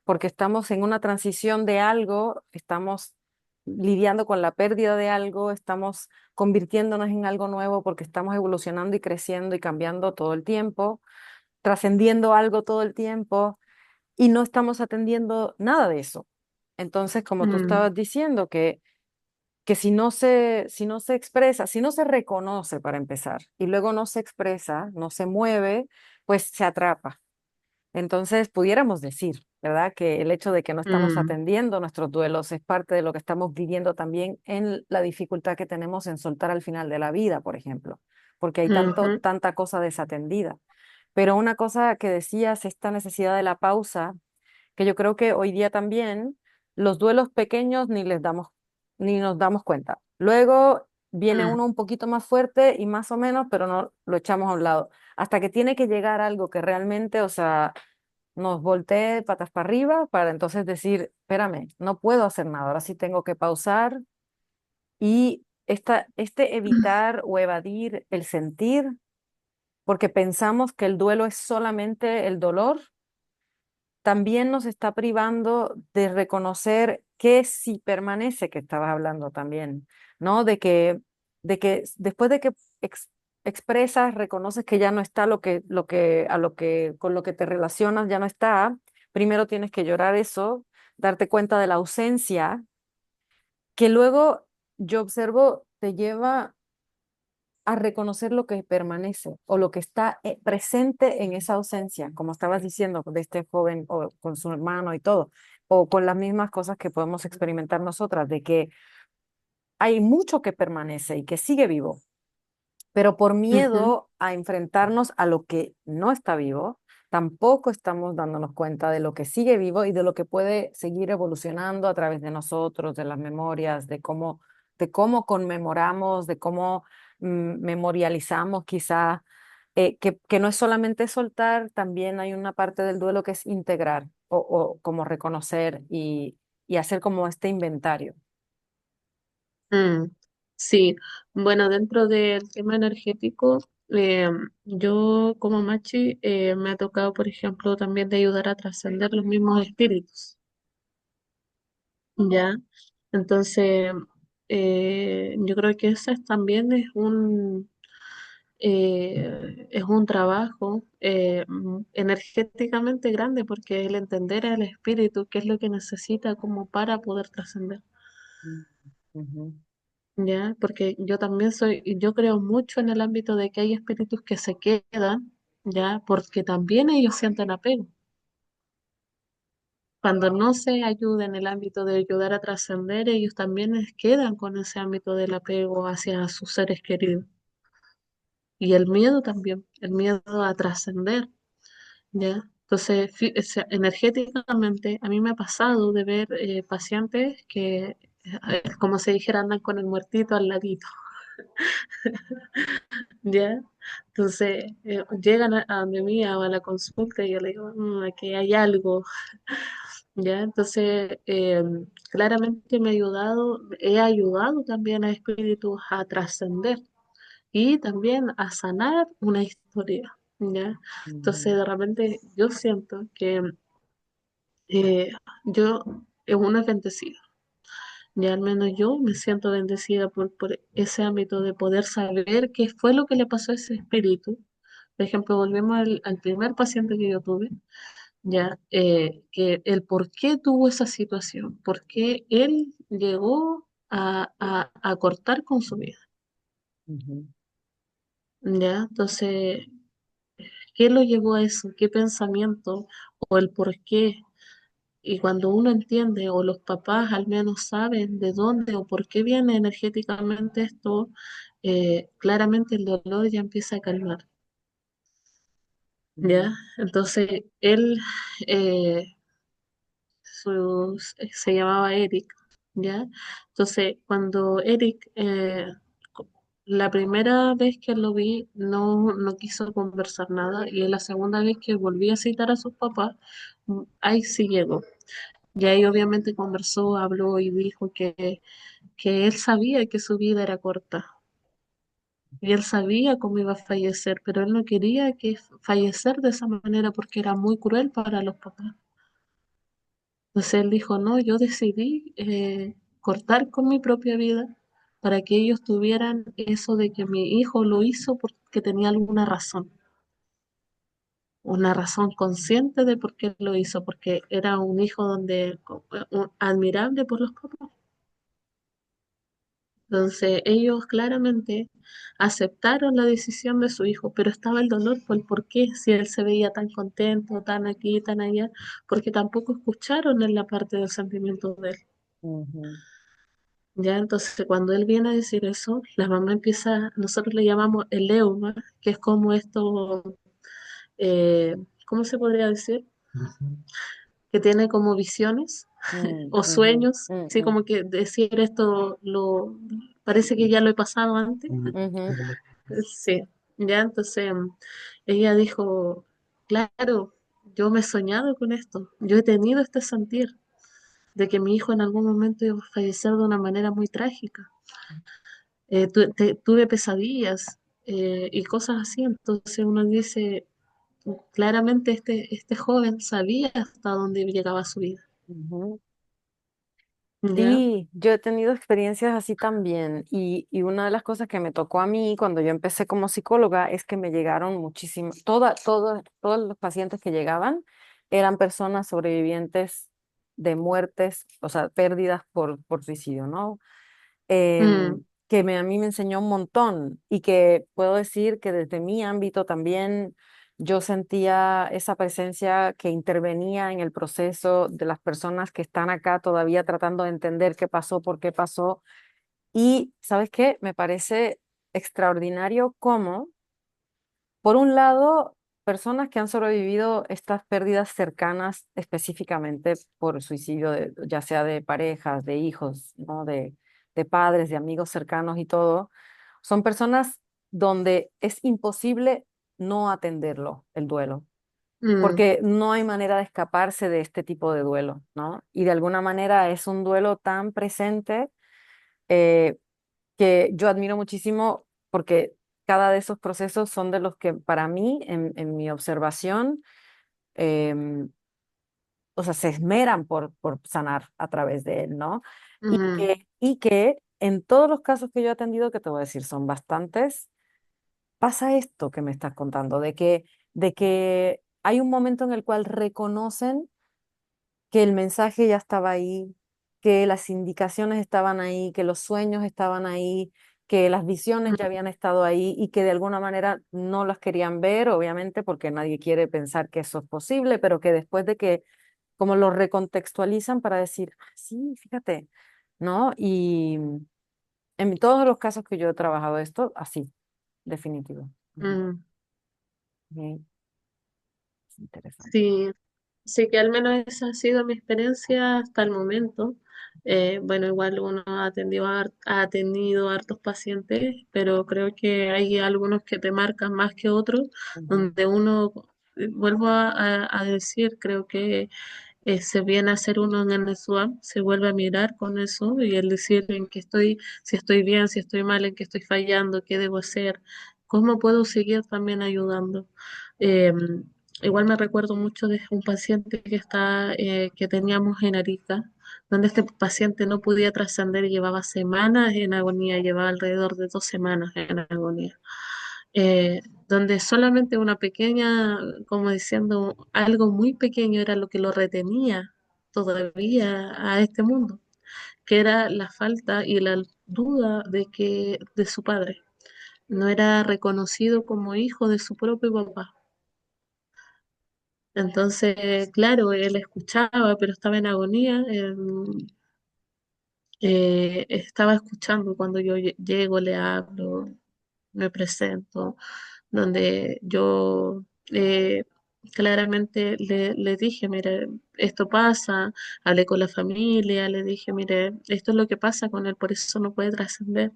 porque estamos en una transición de algo, estamos lidiando con la pérdida de algo, estamos convirtiéndonos en algo nuevo porque estamos evolucionando y creciendo y cambiando todo el tiempo, trascendiendo algo todo el tiempo y no estamos atendiendo nada de eso. Entonces, como tú Mm, estabas diciendo, que si no se expresa, si no se reconoce para empezar y luego no se expresa, no se mueve, pues se atrapa. Entonces, pudiéramos decir, ¿verdad?, que el hecho de que no estamos mm, atendiendo nuestros duelos es parte de lo que estamos viviendo también en la dificultad que tenemos en soltar al final de la vida, por ejemplo, porque hay ujú, tanta cosa desatendida. Pero una cosa que decías, esta necesidad de la pausa, que yo creo que hoy día también los duelos pequeños ni nos damos cuenta. Luego viene mm, uno un poquito más fuerte y más o menos, pero no lo echamos a un lado. Hasta que tiene que llegar algo que realmente, o sea, nos voltee patas para arriba para entonces decir, espérame, no puedo hacer nada, ahora sí tengo que pausar y este evitar o evadir el sentir, porque pensamos que el duelo es solamente el dolor, también nos está privando de reconocer que sí permanece, que estabas hablando también, ¿no? De que después de que ex- expresas, reconoces que ya no está con lo que te relacionas, ya no está, primero tienes que llorar eso, darte cuenta de la ausencia, que luego yo observo te lleva a reconocer lo que permanece o lo que está presente en esa ausencia, como estabas diciendo, de este joven o con su hermano y todo, o con las mismas cosas que podemos experimentar nosotras, de que hay mucho que permanece y que sigue vivo, pero por Ujú. miedo a enfrentarnos a lo que no está vivo, tampoco estamos dándonos cuenta de lo que sigue vivo y de lo que puede seguir evolucionando a través de nosotros, de las memorias, de cómo conmemoramos, de cómo memorializamos quizá, que no es solamente soltar, también hay una parte del duelo que es integrar o como reconocer y hacer como este inventario. Mm, sí, bueno, dentro del tema energético, yo como Machi me ha tocado, por ejemplo, también de ayudar a trascender los mismos espíritus, ¿ya? Entonces, yo creo que ese también es un trabajo energéticamente grande porque el entender al espíritu qué es lo que necesita como para poder trascender. Mm, ujú, Ya, porque yo también yo creo mucho en el ámbito de que hay espíritus que se quedan, ya, porque también ellos sienten apego. Cuando no se ayuda en el ámbito de ayudar a trascender, ellos también quedan con ese ámbito del apego hacia sus seres queridos. Y el miedo también, el miedo a trascender, ya. Entonces, energéticamente, a mí me ha pasado de ver pacientes que, como se dijera, andan con el muertito al ladito. ¿Ya? Entonces, llegan a donde mí o a la consulta y yo le digo, aquí hay algo, ¿ya? Entonces, claramente he ayudado también a espíritus a trascender y también a sanar una historia, ¿ya? Entonces, ujú, de repente yo siento que eh, yo, uno es bendecido. Y al menos yo me siento bendecida por ese ámbito de poder saber qué fue lo que le pasó a ese espíritu. Por ejemplo, volvemos al primer paciente que yo tuve, ya, que el por qué tuvo esa situación, por qué él llegó a cortar con su vida, ujú, ya. Entonces, ¿qué lo llevó a eso? ¿Qué pensamiento o el por qué? Y cuando uno entiende, o los papás al menos saben de dónde o por qué viene energéticamente esto, claramente el dolor ya empieza a calmar, ujú, ¿ya? Entonces, él se llamaba Eric, ¿ya? Entonces, cuando Eric, la primera vez que lo vi, no quiso conversar nada, y la segunda vez que volví a citar a sus papás, ahí sí llegó. Y ahí obviamente conversó, habló y dijo que él sabía que su vida era corta. Y él sabía cómo iba a fallecer, pero él no quería que fallecer de esa manera porque era muy cruel para los papás. Entonces él dijo, no, yo decidí cortar con mi propia vida para que ellos tuvieran eso de que mi hijo lo hizo porque tenía alguna razón, una razón consciente de por qué lo hizo, porque era un hijo admirable por los papás. Entonces ellos claramente aceptaron la decisión de su hijo, pero estaba el dolor por el por qué, si él se veía tan contento, tan aquí, tan allá, porque tampoco escucharon en la parte del sentimiento de él. ujú, Ya, entonces cuando él viene a decir eso, la mamá empieza, nosotros le llamamos el leuma, que es como esto, eh, ¿cómo se podría decir? Que tiene como visiones mm, o ujú, sueños, así mm, como que decir esto parece que ya lo he pasado antes. ujú, Sí, ya entonces ella dijo, claro, yo me he soñado con esto, yo he tenido este sentir de que mi hijo en algún momento iba a fallecer de una manera muy trágica. Tuve pesadillas y cosas así, entonces uno dice, claramente este joven sabía hasta dónde llegaba su vida, ujú. ¿ya? Sí, yo he tenido experiencias así también y una de las cosas que me tocó a mí cuando yo empecé como psicóloga es que me llegaron muchísimos, todos los pacientes que llegaban eran personas sobrevivientes de muertes, o sea, pérdidas por suicidio, ¿no? Mm, a mí me enseñó un montón y que puedo decir que desde mi ámbito también yo sentía esa presencia que intervenía en el proceso de las personas que están acá todavía tratando de entender qué pasó, por qué pasó. Y, ¿sabes qué? Me parece extraordinario cómo, por un lado, personas que han sobrevivido estas pérdidas cercanas específicamente por suicidio, ya sea de parejas, de hijos, ¿no? De padres, de amigos cercanos y todo, son personas donde es imposible no atenderlo, el duelo, Mm, porque no hay manera de escaparse de este tipo de duelo, ¿no? Y de alguna manera es un duelo tan presente eh, que yo admiro muchísimo porque cada de esos procesos son de los que para mí, en mi observación, em, o sea, se esmeran por sanar a través de él, ¿no? mm, Y que en todos los casos que yo he atendido, que te voy a decir, son bastantes, pasa esto que me estás contando, de que hay un momento en el cual reconocen que el mensaje ya estaba ahí, que las indicaciones estaban ahí, que los sueños estaban ahí, que las visiones ya mm, habían estado ahí y que de alguna manera no las querían ver, obviamente, porque nadie quiere pensar que eso es posible, pero que después de que como lo recontextualizan para decir, "Ah, sí, fíjate, ¿no? Y en todos los casos que yo he trabajado esto, así, definitivo. Ujú. mm. Bien, es interesante. Sí, sí que al menos esa ha sido mi experiencia hasta el momento. Bueno, igual uno ha atendido hartos pacientes, pero creo que hay algunos que te marcan más que otros, Ujú, donde uno, vuelvo a decir, creo que se viene a hacer uno en el SWAM, se vuelve a mirar con eso y el decir en qué estoy, si estoy bien, si estoy mal, en qué estoy fallando, qué debo hacer, cómo puedo seguir también ayudando. Eh, Igual me recuerdo mucho de un paciente que teníamos en Arica, donde este paciente no podía trascender y llevaba semanas en agonía, llevaba alrededor de 2 semanas en agonía. Eh, Donde solamente una pequeña, como diciendo, algo muy pequeño era lo que lo retenía todavía a este mundo, que era la falta y la duda de su padre. No era reconocido como hijo de su propio papá. Entonces, claro, él escuchaba, pero estaba en agonía. Estaba escuchando cuando yo llego, le hablo, me presento, donde yo claramente le dije, mire, esto pasa, hablé con la familia, le dije, mire, esto es lo que pasa con él, por eso no puede trascender.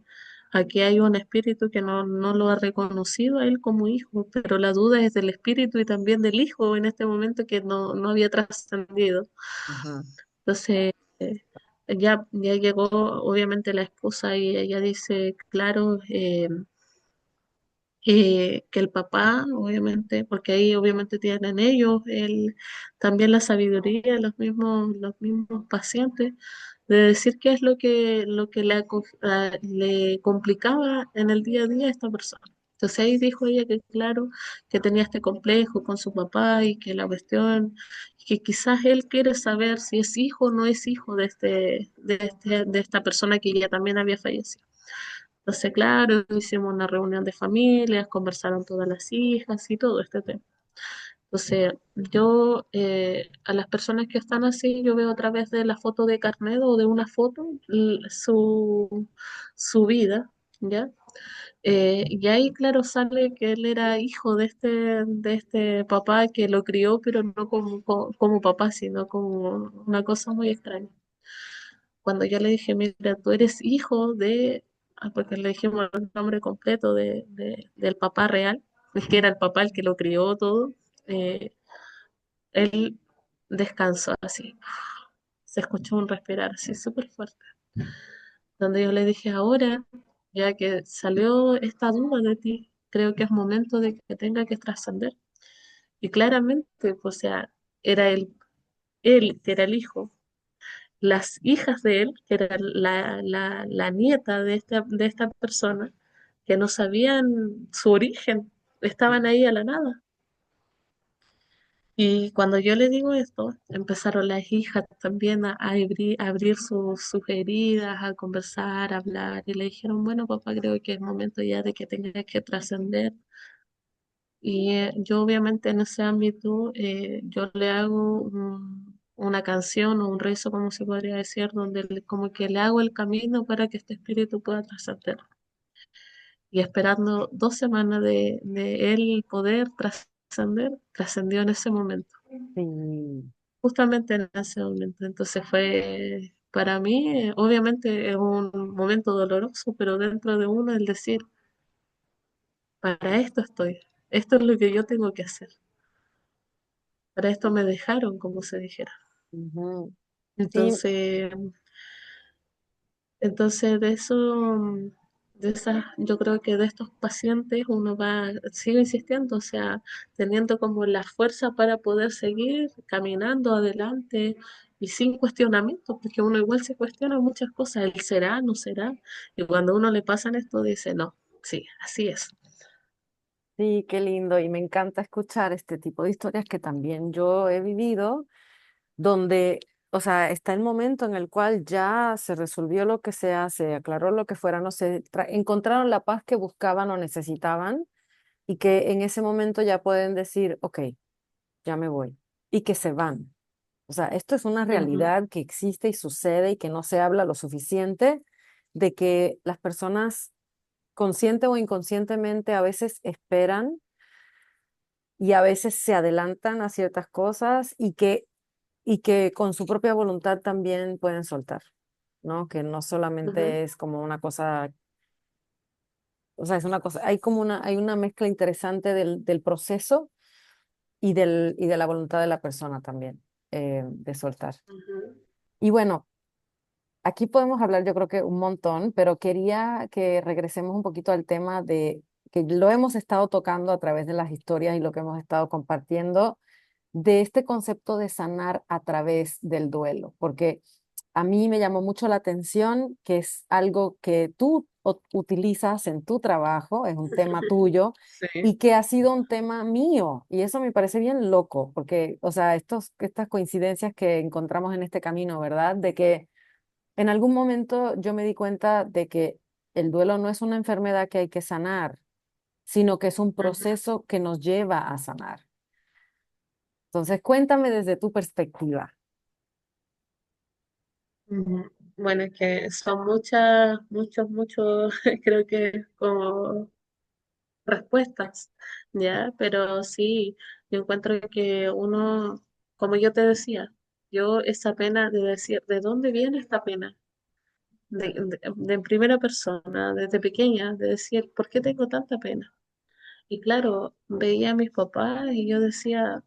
Aquí hay un espíritu que no lo ha reconocido a él como hijo, pero la duda es del espíritu y también del hijo en este momento que no había trascendido. ujú, Entonces, ya llegó obviamente la esposa y ella dice, claro, que el papá, obviamente, porque ahí obviamente tienen ellos también la sabiduría, los mismos pacientes, de decir qué es lo que le complicaba en el día a día a esta persona. Entonces ahí dijo ella que claro, que tenía este complejo con su papá y que la cuestión, que quizás él quiere saber si es hijo o no es hijo de esta persona que ya también había fallecido. Entonces, claro, hicimos una reunión de familias, conversaron todas las hijas y todo este tema. Entonces, yo a las personas que están así, yo veo a través de la foto de carnet o de una foto su vida, ¿ya? Y ahí, claro, sale que él era hijo de este papá que lo crió, pero no como papá, sino como una cosa muy extraña. Cuando yo le dije, mira, tú eres hijo porque le dijimos el nombre completo del papá real, es que era el papá el que lo crió todo, eh, él descansó así, se escuchó un respirar así súper fuerte, donde yo le dije, ahora, ya que salió esta duda de ti, creo que es momento de que tenga que trascender. Y claramente, pues, o sea, era él que era el hijo, las hijas de él, que era la nieta de esta persona, que no sabían su origen, estaban ahí a la nada. Y cuando yo le digo esto, empezaron las hijas también a abrir sus heridas, a conversar, a hablar, y le dijeron, bueno, papá, creo que es momento ya de que tengas que trascender. Y yo obviamente en ese ámbito, yo le hago una canción o un rezo, como se podría decir, donde como que le hago el camino para que este espíritu pueda trascender. Y esperando 2 semanas de él poder trascender, trascendió en ese momento, Sí. justamente en ese momento. Entonces fue, para mí, obviamente es un momento doloroso, pero dentro de uno el decir, para esto estoy, esto es lo que yo tengo que hacer, para esto me dejaron, como se dijera. Ujú. Sí, Entonces, entonces de eso, de esas, yo creo que de estos pacientes uno va, sigue insistiendo, o sea, teniendo como la fuerza para poder seguir caminando adelante y sin cuestionamiento, porque uno igual se cuestiona muchas cosas, el será, no será, y cuando uno le pasan esto dice, no, sí, así es. sí, qué lindo. Y me encanta escuchar este tipo de historias que también yo he vivido, donde, o sea, está el momento en el cual ya se resolvió lo que sea, se aclaró lo que fuera, no sé, encontraron la paz que buscaban o necesitaban y que en ese momento ya pueden decir, ok, ya me voy y que se van. O sea, esto es una Ujú, realidad que existe y sucede y que no se habla lo suficiente de que las personas consciente o inconscientemente a veces esperan y a veces se adelantan a ciertas cosas y que con su propia voluntad también pueden soltar, ¿no? Que no ujú, solamente es como una cosa, o sea, es una cosa, hay una mezcla interesante del proceso y de la voluntad de la persona también, de soltar. ujú, Y bueno, aquí podemos hablar yo creo que un montón, pero quería que regresemos un poquito al tema de que lo hemos estado tocando a través de las historias y lo que hemos estado compartiendo, de este concepto de sanar a través del duelo, porque a mí me llamó mucho la atención que es algo que tú utilizas en tu trabajo, es un tema tuyo sí. y que ha sido un tema mío y eso me parece bien loco, porque, o sea, estas coincidencias que encontramos en este camino, ¿verdad? De que en algún momento yo me di cuenta de que el duelo no es una enfermedad que hay que sanar, sino que es un Ujú, proceso que nos lleva a sanar. Entonces, cuéntame desde tu perspectiva. ujú. Bueno, es que son muchas, muchos, creo que como respuestas, ¿ya? Pero sí, yo encuentro que uno, como yo te decía, yo esa pena de decir, ¿de dónde viene esta pena? De primera persona, desde pequeña, de decir, ¿por qué tengo tanta pena? Y claro, veía a mis papás y yo decía,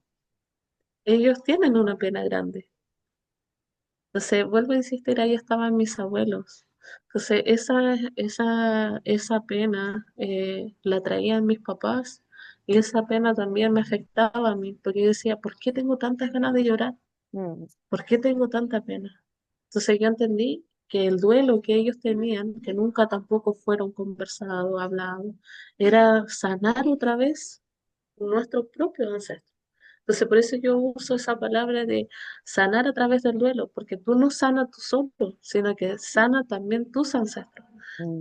ellos tienen una pena grande. Entonces, vuelvo a insistir, ahí estaban mis abuelos. Entonces, esa pena la traían mis papás y esa pena también me afectaba a mí, porque yo decía, ¿por qué tengo tantas ganas de llorar? Mm, ¿Por qué tengo tanta pena? Entonces yo entendí que el duelo que ellos tenían, que nunca tampoco fueron conversados, hablados, era sanar otra vez nuestros propios ancestros. Entonces, por eso yo uso esa palabra de sanar a través del duelo, porque tú no sanas tú solo, sino que sana también tus ancestros.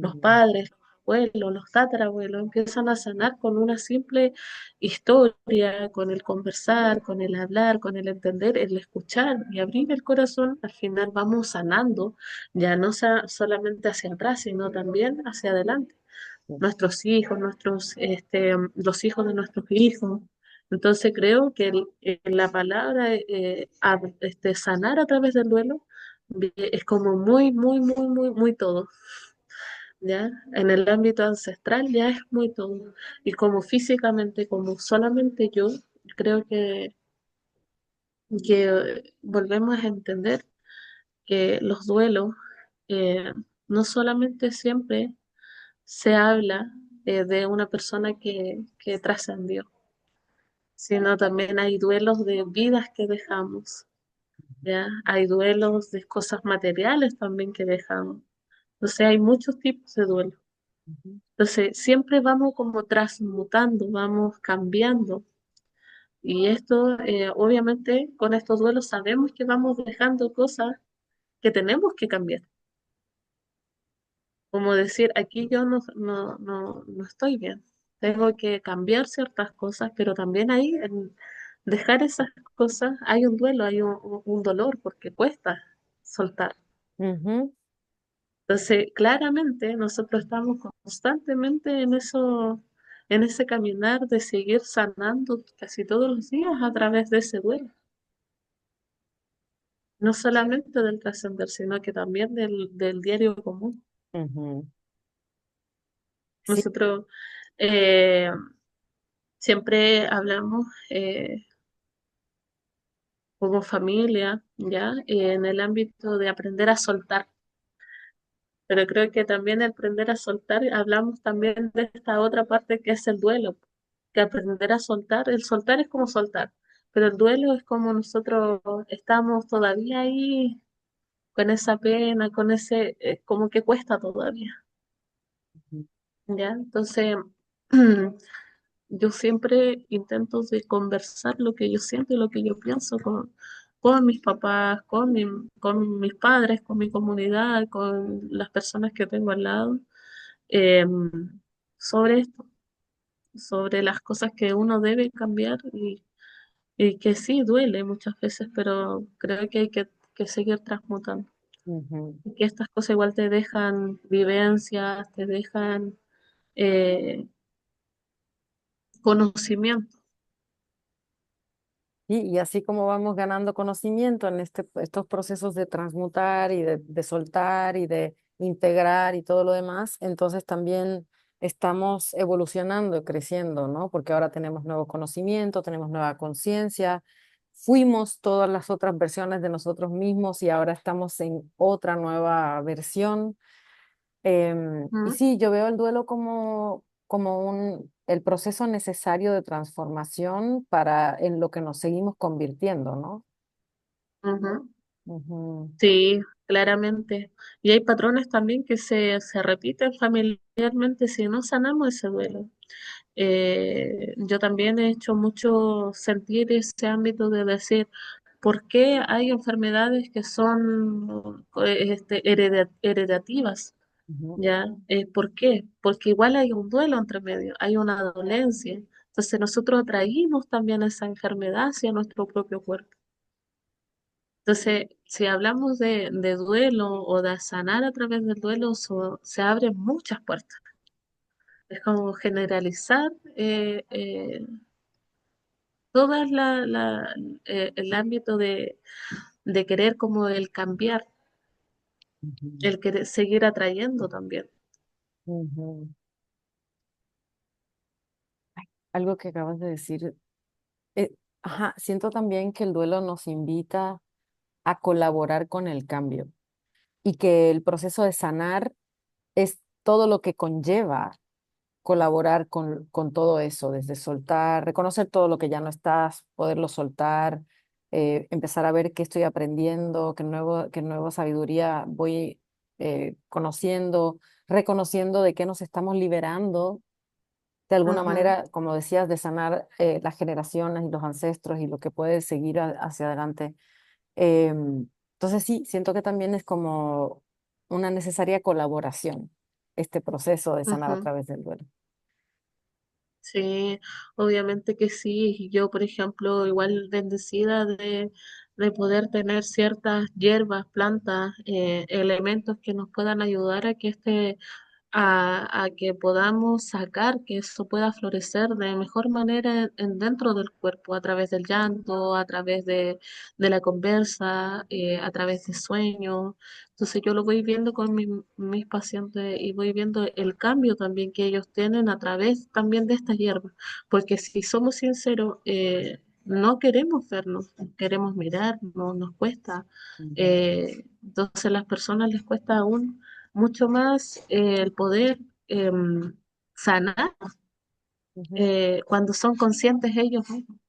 Los mm, padres, los abuelos, los tatarabuelos empiezan a sanar con una simple historia, con el conversar, con el hablar, con el entender, el escuchar y abrir el corazón. Al final vamos sanando, ya no solamente hacia atrás, sino también hacia adelante sí, nuestros hijos, los hijos de nuestros hijos. Entonces creo que la palabra sanar a través del duelo es como muy, muy, muy, muy, muy todo, ¿ya? En el ámbito ancestral ya es muy todo. Y como físicamente, como solamente yo, creo que volvemos a entender que los duelos no solamente siempre se habla de una persona que trascendió, sino también hay duelos de vidas que dejamos, ¿ya? Hay duelos de cosas materiales también que dejamos. Entonces hay muchos tipos de duelo. ujú, Entonces siempre vamos como transmutando, vamos cambiando Y esto, obviamente, con estos duelos sabemos que vamos dejando cosas que tenemos que cambiar. Como decir, aquí yo no estoy bien. Tengo que cambiar ciertas cosas, pero también ahí, en dejar esas cosas, hay un duelo, hay un dolor, porque cuesta soltar. Ujú, Entonces, claramente, nosotros estamos constantemente en eso, en ese caminar de seguir sanando casi todos los días a través de ese duelo. No solamente del trascender, sino que también del diario común. ujú. Sí, Nosotros eh, siempre hablamos como familia, ¿ya? En el ámbito de aprender a soltar. Pero creo que también el aprender a soltar, hablamos también de esta otra parte que es el duelo, que aprender a soltar, el soltar es como soltar, pero el duelo es como nosotros estamos todavía ahí con esa pena, con ese, como que cuesta todavía, ujú, ¿ya? Entonces, yo siempre intento de conversar lo que yo siento y lo que yo pienso con mis papás, con mis padres, con mi comunidad, con las personas que tengo al lado, eh, sobre esto, sobre las cosas que uno debe cambiar y que sí duele muchas veces, pero creo que hay que seguir transmutando. ujú. Y que estas cosas igual te dejan vivencias, te dejan eh, conocimiento. Y así como vamos ganando conocimiento en estos procesos de transmutar y de soltar y de integrar y todo lo demás, entonces también estamos evolucionando, creciendo, ¿no? Porque ahora tenemos nuevo conocimiento, tenemos nueva conciencia, fuimos todas las otras versiones de nosotros mismos y ahora estamos en otra nueva versión. Y ¿Mm? sí, yo veo el duelo como el proceso necesario de transformación para en lo que nos seguimos convirtiendo, ¿no? Ujú. Ujú, Sí, claramente. Y hay patrones también que se repiten familiarmente si no sanamos ese duelo. Yo también he hecho mucho sentir ese ámbito de decir, ¿por qué hay enfermedades que son heredativas? ujú, ¿Ya? ¿Por qué? Porque igual hay un duelo entre medio, hay una dolencia. Entonces nosotros atraímos también esa enfermedad hacia nuestro propio cuerpo. Entonces, si hablamos de duelo o de sanar a través del duelo, se abren muchas puertas. Es como generalizar todo el ámbito de querer como el cambiar, ujú, el querer seguir atrayendo también. ujú. Algo que acabas de decir, eh, ajá, siento también que el duelo nos invita a colaborar con el cambio y que el proceso de sanar es todo lo que conlleva colaborar con todo eso, desde soltar, reconocer todo lo que ya no estás, poderlo soltar, empezar a ver qué estoy aprendiendo, qué nueva sabiduría voy conociendo, reconociendo de qué nos estamos liberando, de alguna Ujú, manera, como decías, de sanar las generaciones y los ancestros y lo que puede seguir hacia adelante. Entonces sí, siento que también es como una necesaria colaboración este proceso de sanar a ujú. través del duelo. Sí, obviamente que sí. Y yo, por ejemplo, igual bendecida de poder tener ciertas hierbas, plantas, elementos que nos puedan ayudar a que a que podamos sacar, que eso pueda florecer de mejor manera dentro del cuerpo, a través del llanto, a través de la conversa, a través de sueños. Entonces yo lo voy viendo con mis pacientes y voy viendo el cambio también que ellos tienen a través también de estas hierbas, porque si somos sinceros, no queremos vernos, queremos mirar, no nos cuesta. Ujú, Entonces a las personas les cuesta aún mucho más el poder sanar ujú, cuando son conscientes ellos mismos.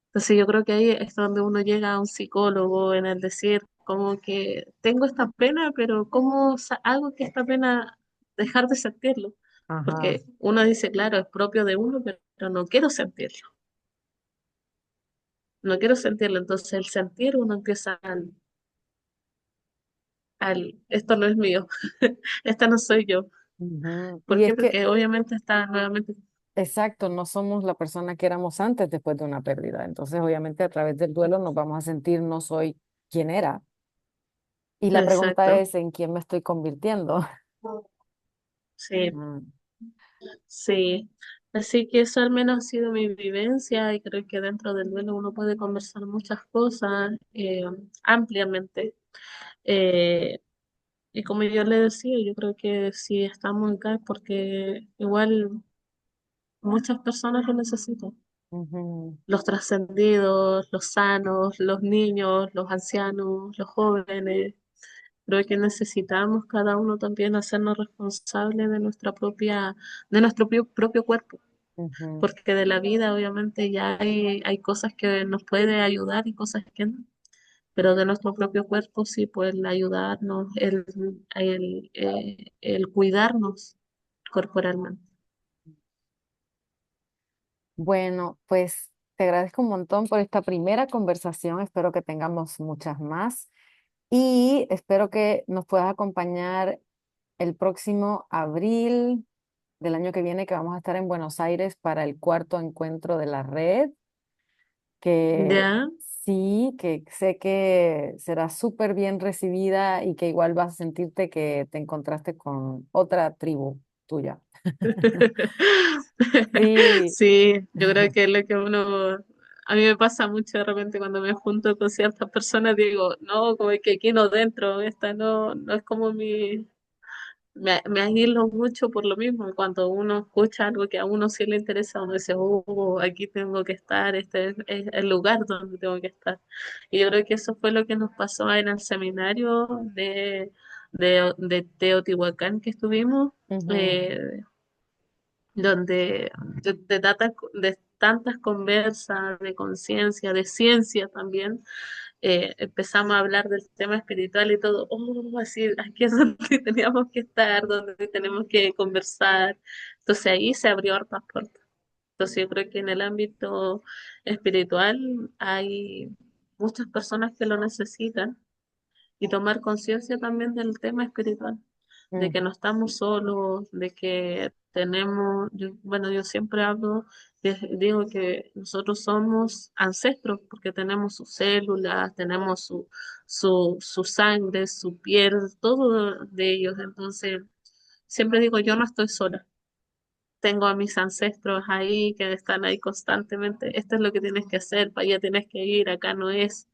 Entonces yo creo que ahí es donde uno llega a un psicólogo en el decir como que tengo esta pena, pero ¿cómo hago que esta pena dejar de sentirlo? ajá, Porque uno dice, claro, es propio de uno, pero no quiero sentirlo. no quiero sentirlo. Entonces el sentir uno empieza esto no es mío, esta no soy yo. Ujú. ¿Por Y qué? es que, Porque obviamente está nuevamente, exacto, no somos la persona que éramos antes después de una pérdida. Entonces, obviamente, a través del duelo nos vamos a sentir no soy quien era. Y la pregunta exacto, es, ¿en quién me estoy convirtiendo? sí, Mm, sí. Así que eso al menos ha sido mi vivencia y creo que dentro del duelo uno puede conversar muchas cosas ampliamente. Eh, y como yo le decía, yo creo que si estamos acá es porque igual muchas personas lo necesitan. ujú, Los trascendidos, los sanos, los niños, los ancianos, los jóvenes. Creo que necesitamos cada uno también hacernos responsables de de nuestro propio cuerpo, ujú, porque de la vida obviamente ya hay cosas que nos puede ayudar y cosas que no, pero de nuestro propio cuerpo sí, pues el ayudarnos, el cuidarnos corporalmente. bueno, pues te agradezco un montón por esta primera conversación. Espero que tengamos muchas más y espero que nos puedas acompañar el próximo abril del año que viene, que vamos a estar en Buenos Aires para el cuarto encuentro de la red, que ¿Ya? sí, que sé que será súper bien recibida y que igual vas a sentirte que te encontraste con otra tribu tuya. Sí. Sí, yo creo que es lo que a mí me pasa mucho de repente cuando me junto con ciertas personas, digo, no, como que aquí no dentro, esta no es como me aíslo mucho por lo mismo, cuando uno escucha algo que a uno sí le interesa, uno dice, oh, aquí tengo que estar, es el lugar donde tengo que estar. Y yo creo que eso fue lo que nos pasó en el seminario de Teotihuacán que estuvimos. Ujú, eh, donde de tantas conversas, de conciencia, de ciencia también, empezamos a hablar del tema espiritual y todo, oh, así, aquí es donde teníamos que estar, donde tenemos que conversar. Entonces ahí se abrió hartas puertas. Entonces yo creo que en el ámbito espiritual hay muchas personas que lo necesitan y tomar conciencia también del tema espiritual, de mm, que no estamos solos, de que tenemos, bueno, yo siempre hablo, digo que nosotros somos ancestros porque tenemos sus células, tenemos su sangre, su piel, todo de ellos. Entonces, siempre digo, yo no estoy sola. Tengo a mis ancestros ahí que están ahí constantemente. Esto es lo que tienes que hacer, para allá tienes que ir, acá no es.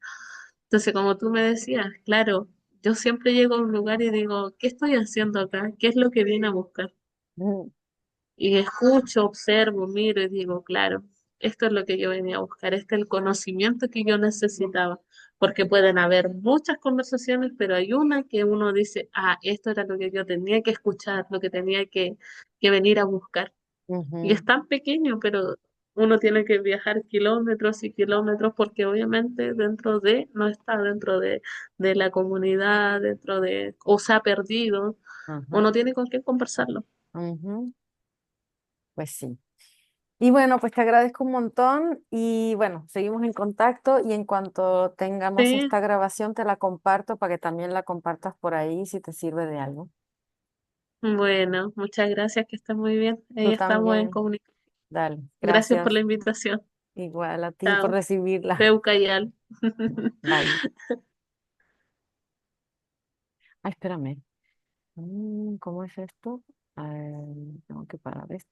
Entonces, como tú me decías, claro, yo siempre llego a un lugar y digo, ¿qué estoy haciendo acá? ¿Qué es lo que vine a buscar? mm, Y escucho, observo, miro y digo, claro, esto es lo que yo venía a buscar, este es el conocimiento que yo necesitaba, porque pueden haber muchas conversaciones, pero hay una que uno dice, ah, esto era lo que yo tenía que escuchar, lo que tenía que venir a buscar. Y ujú, es tan pequeño, pero uno tiene que viajar kilómetros y kilómetros porque obviamente no está dentro de la comunidad, o se ha perdido. ajá, Uno tiene con quién conversarlo. ujú, pues sí. Y bueno, pues te agradezco un montón y bueno, seguimos en contacto y en cuanto tengamos Sí, esta grabación te la comparto para que también la compartas por ahí si te sirve de algo. bueno, muchas gracias, que estés muy bien. Ahí Tú estamos en también. comunicación. Dale, Gracias por gracias. la invitación. Igual a ti por Chao. recibirla. Peucayal. Bye. Ah, espérame. ¿Cómo es esto? Tengo que parar esto.